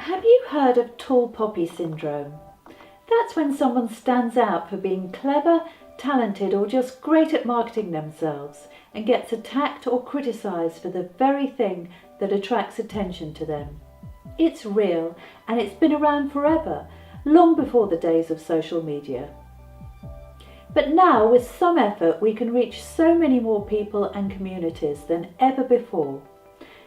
Have you heard of tall poppy syndrome? That's when someone stands out for being clever, talented, or just great at marketing themselves and gets attacked or criticised for the very thing that attracts attention to them. It's real, and it's been around forever, long before the days of social media. But now, with some effort, we can reach so many more people and communities than ever before.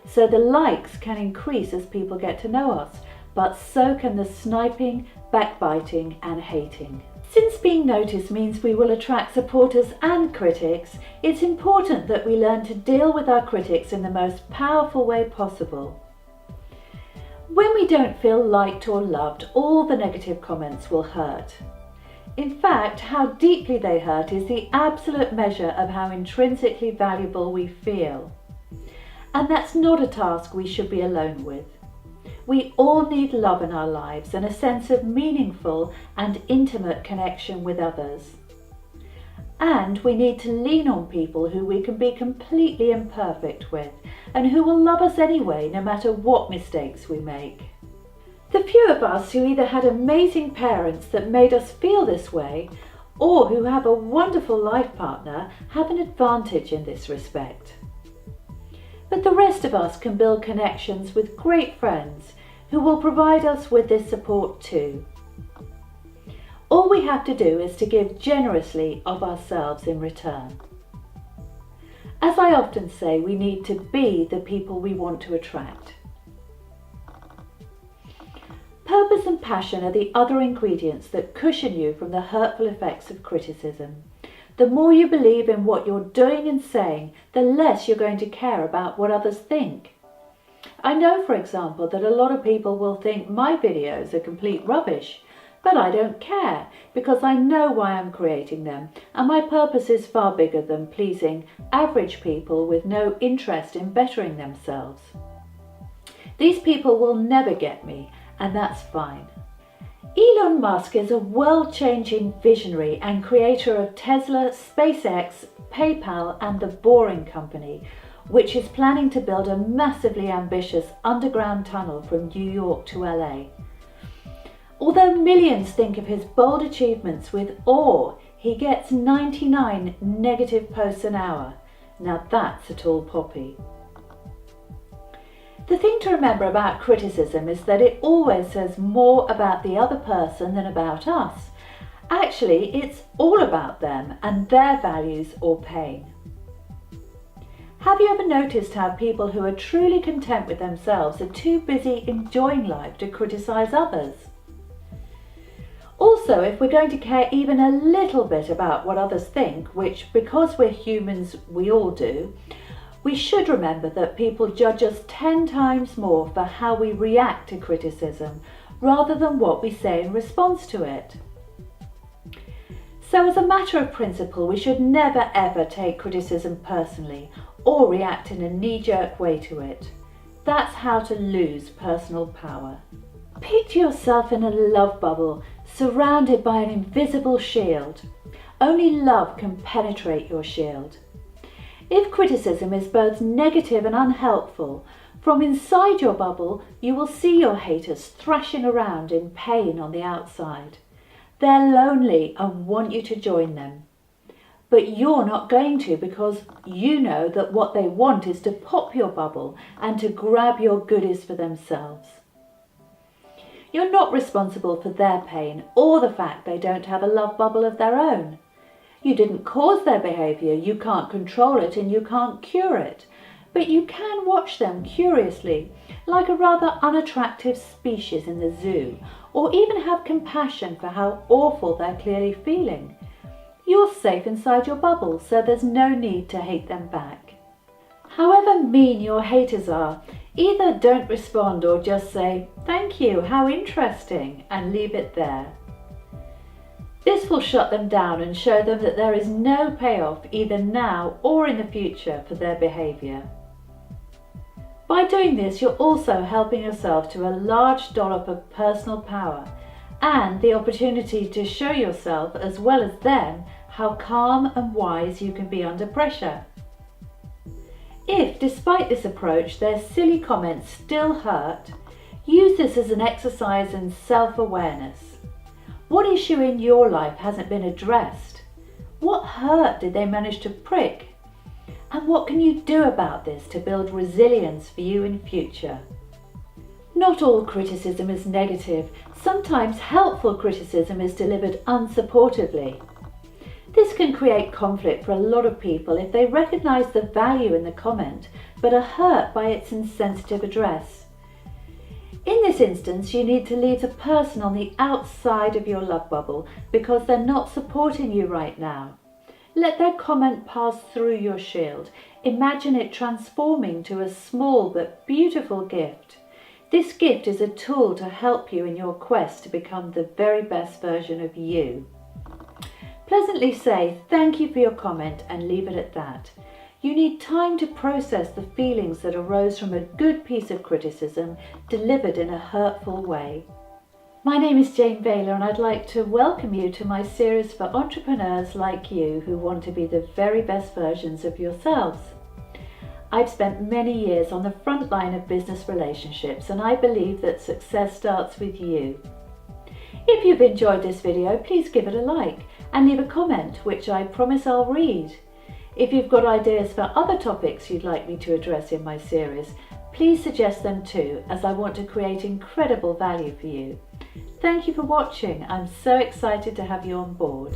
So the likes can increase as people get to know us, but so can the sniping, backbiting and hating. Since being noticed means we will attract supporters and critics, it's important that we learn to deal with our critics in the most powerful way possible. When we don't feel liked or loved, all the negative comments will hurt. In fact, how deeply they hurt is the absolute measure of how intrinsically valuable we feel. And that's not a task we should be alone with. We all need love in our lives and a sense of meaningful and intimate connection with others. And we need to lean on people who we can be completely imperfect with and who will love us anyway, no matter what mistakes we make. The few of us who either had amazing parents that made us feel this way or who have a wonderful life partner have an advantage in this respect. But the rest of us can build connections with great friends who will provide us with this support too. All we have to do is to give generously of ourselves in return. As I often say, we need to be the people we want to attract. Purpose and passion are the other ingredients that cushion you from the hurtful effects of criticism. The more you believe in what you're doing and saying, the less you're going to care about what others think. I know, for example, that a lot of people will think my videos are complete rubbish, but I don't care because I know why I'm creating them, and my purpose is far bigger than pleasing average people with no interest in bettering themselves. These people will never get me, and that's fine. Elon Musk is a world-changing visionary and creator of Tesla, SpaceX, PayPal and The Boring Company, which is planning to build a massively ambitious underground tunnel from New York to LA. Although millions think of his bold achievements with awe, he gets 99 negative posts an hour. Now that's a tall poppy. The thing to remember about criticism is that it always says more about the other person than about us. Actually, it's all about them and their values or pain. Have you ever noticed how people who are truly content with themselves are too busy enjoying life to criticize others? Also, if we're going to care even a little bit about what others think, which because we're humans we all do, we should remember that people judge us 10 times more for how we react to criticism rather than what we say in response to it. So as a matter of principle, we should never ever take criticism personally or react in a knee-jerk way to it. That's how to lose personal power. Picture yourself in a love bubble surrounded by an invisible shield. Only love can penetrate your shield. If criticism is both negative and unhelpful, from inside your bubble you will see your haters thrashing around in pain on the outside. They're lonely and want you to join them. But you're not going to because you know that what they want is to pop your bubble and to grab your goodies for themselves. You're not responsible for their pain or the fact they don't have a love bubble of their own. You didn't cause their behaviour, you can't control it and you can't cure it. But you can watch them curiously, like a rather unattractive species in the zoo, or even have compassion for how awful they're clearly feeling. You're safe inside your bubble, so there's no need to hate them back. However mean your haters are, either don't respond or just say, "Thank you, how interesting," and leave it there. This will shut them down and show them that there is no payoff either now or in the future for their behaviour. By doing this, you're also helping yourself to a large dollop of personal power and the opportunity to show yourself as well as them how calm and wise you can be under pressure. If, despite this approach, their silly comments still hurt, Use this as an exercise in self-awareness. What issue in your life hasn't been addressed? What hurt did they manage to prick? And what can you do about this to build resilience for you in future? Not all criticism is negative. Sometimes helpful criticism is delivered unsupportively. This can create conflict for a lot of people if they recognise the value in the comment but are hurt by its insensitive address. In this instance, you need to leave the person on the outside of your love bubble because they're not supporting you right now. Let their comment pass through your shield. Imagine it transforming to a small but beautiful gift. This gift is a tool to help you in your quest to become the very best version of you. Pleasantly say thank you for your comment and leave it at that. You need time to process the feelings that arose from a good piece of criticism delivered in a hurtful way. My name is Jane Baylor and I'd like to welcome you to my series for entrepreneurs like you who want to be the very best versions of yourselves. I've spent many years on the front line of business relationships and I believe that success starts with you. If you've enjoyed this video, please give it a like and leave a comment, which I promise I'll read. If you've got ideas for other topics you'd like me to address in my series, please suggest them too, as I want to create incredible value for you. Thank you for watching. I'm so excited to have you on board.